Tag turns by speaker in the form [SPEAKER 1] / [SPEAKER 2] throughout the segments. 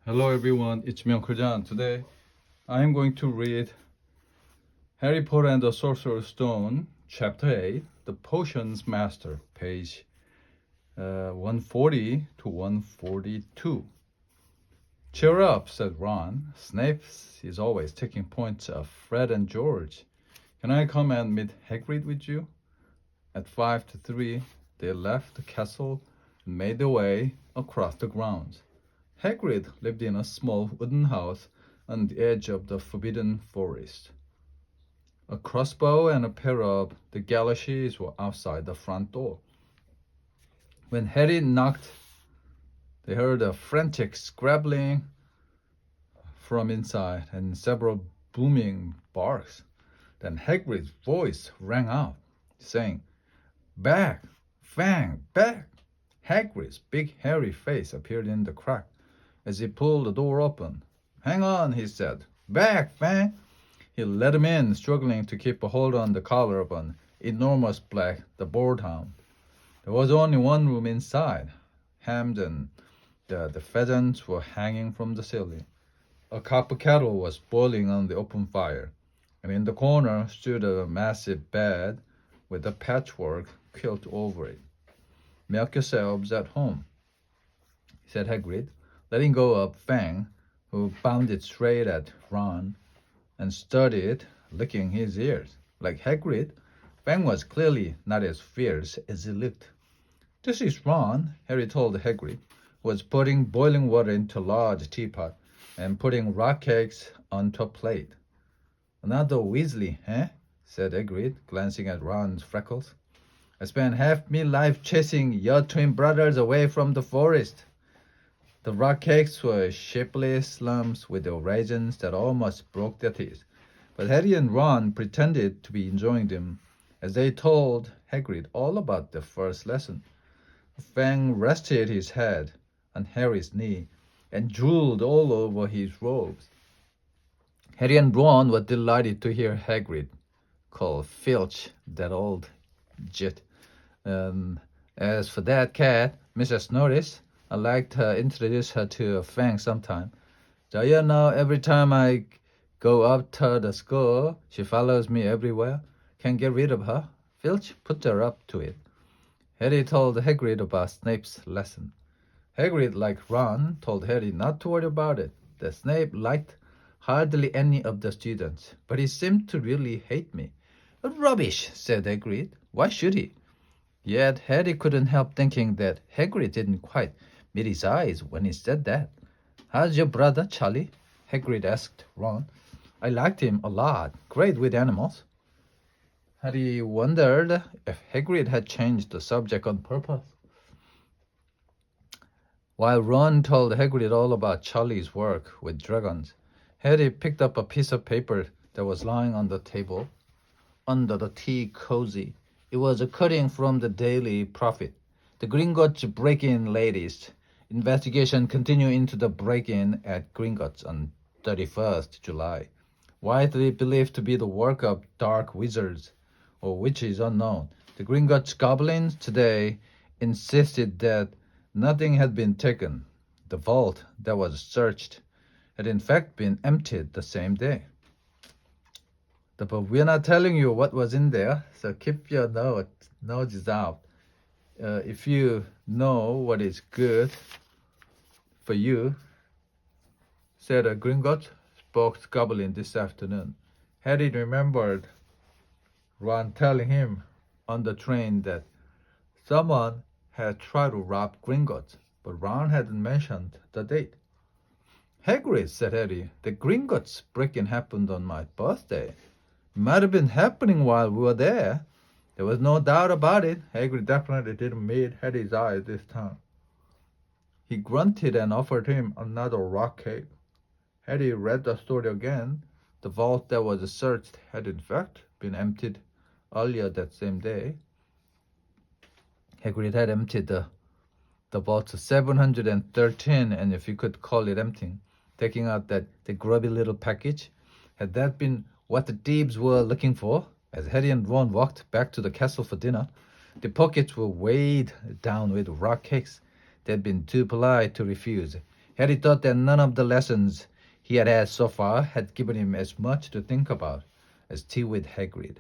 [SPEAKER 1] Hello everyone, it's me Uncle John. Today I am going to read Harry Potter and the Sorcerer's Stone, Chapter 8, The Potions Master, page 140 to 142. Cheer up, said Ron. Snape is always taking points of Fred and George. Can I come and meet Hagrid with you? At 5 to 3, they left the castle and made their way across the grounds. Hagrid lived in a small wooden house on the edge of the forbidden forest. A crossbow and a pair of the galoshes were outside the front door. When Harry knocked, they heard a frantic scrabbling from inside and several booming barks. Then Hagrid's voice rang out, saying, "Back, Fang, back!" Hagrid's big hairy face appeared in the crack as he pulled the door open. "Hang on," he said. "Back, Fang!" He let him in, struggling to keep a hold on the collar of an enormous black, the boarhound. There was only one room inside. Hams and the pheasants were hanging from the ceiling. A copper kettle was boiling on the open fire, and in the corner stood a massive bed with a patchwork quilt over it. "Make yourselves at home," said Hagrid, letting go of Fang, who bounded straight at Ron and studied, licking his ears. Like Hagrid, Fang was clearly not as fierce as he looked. "This is Ron," Harry told Hagrid, who was putting boiling water into a large teapot and putting rock cakes onto a plate. "Another Weasley, eh?" said Hagrid, glancing at Ron's freckles. "I spent half my life chasing your twin brothers away from the forest." The rock cakes were shapeless lumps with raisins that almost broke their teeth, but Harry and Ron pretended to be enjoying them as they told Hagrid all about their first lesson. Fang rested his head on Harry's knee and drooled all over his robes. Harry and Ron were delighted to hear Hagrid call Filch that old jit. As for that cat, Mrs. Norris, I'd like to introduce her to Fang sometime. So you know, every time I go up to the school, she follows me everywhere. Can't get rid of her. Filch put her up to it. Harry told Hagrid about Snape's lesson. Hagrid, like Ron, told Harry not to worry about it, that Snape liked hardly any of the students, but he seemed to really hate me. "Rubbish," said Hagrid. "Why should he?" Yet Harry couldn't help thinking that Hagrid didn't quite meet his eyes when he said that. "How's your brother, Charlie?" Hagrid asked Ron. "I liked him a lot. Great with animals." Harry wondered if Hagrid had changed the subject on purpose. While Ron told Hagrid all about Charlie's work with dragons, Harry picked up a piece of paper that was lying on the table under the tea cozy. It was a cutting from the Daily Prophet. The Gringotts break-in latest. Investigation continue into the break-in at Gringotts on 31st July. Widely believed to be the work of dark wizards, or which is unknown. The Gringotts goblins today insisted that nothing had been taken. The vault that was searched had in fact been emptied the same day. But we're not telling you what was in there, so keep your noses out. If you know what is good for you, said a Gringotts, spoke Goblin this afternoon. Harry remembered Ron telling him on the train that someone had tried to rob Gringotts, but Ron hadn't mentioned the date. "Hagrid," said Harry, "the Gringotts break-in happened on my birthday. It might have been happening while we were there." There was no doubt about it. Hagrid definitely didn't meet Harry's eye this time. He grunted and offered him another rock cake. Harry read the story again. The vault that was searched had in fact been emptied earlier that same day. Hagrid had emptied the vault 713, and if you could call it emptying, taking out the grubby little package. Had that been what the thieves were looking for? As Harry and Ron walked back to the castle for dinner, the pockets were weighed down with rock cakes. They'd been too polite to refuse. Harry thought that none of the lessons he had had so far had given him as much to think about as tea with Hagrid.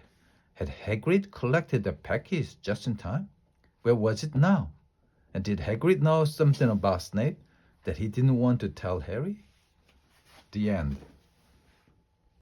[SPEAKER 1] Had Hagrid collected the package just in time? Where was it now? And did Hagrid know something about Snape that he didn't want to tell Harry? The end.